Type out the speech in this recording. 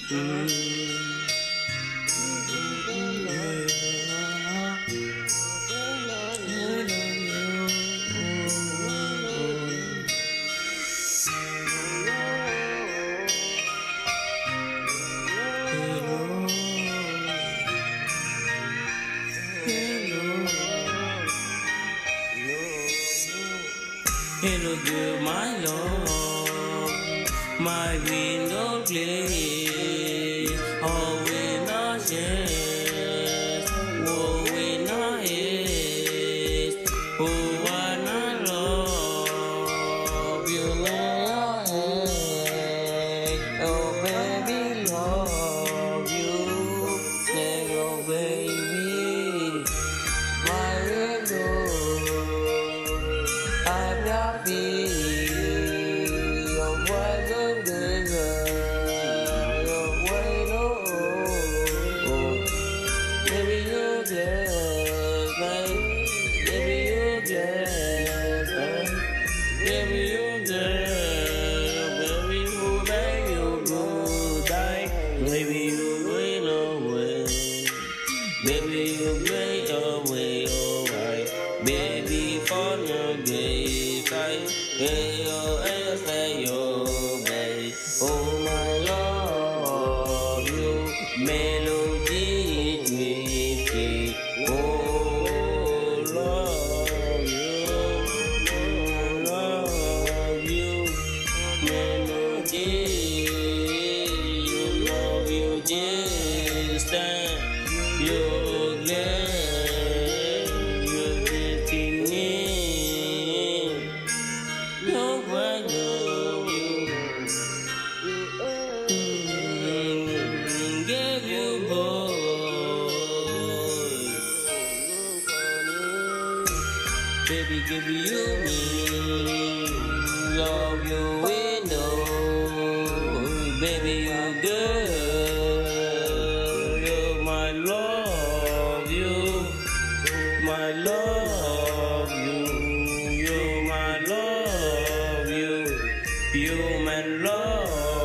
Hello, girl, my love, my window place. Oh, we not yes, oh, we not yes, oh, I not love you, love, oh, baby, love you, yeah, oh, baby, my window. I'm happy, your boy's a good girl, your boy baby you just like, baby you just like, baby you just, baby you like you good like, baby you wait away, baby you wait away, alright, baby for your gay side, hey yo, hey yo, babe, oh my love you, melody tricky, oh love you, melody, you love you just stand, you're glad, you're destiny. Give you boy, baby, give you me, love you window, baby, you good, you my love you, my love you, you my love you, you my love.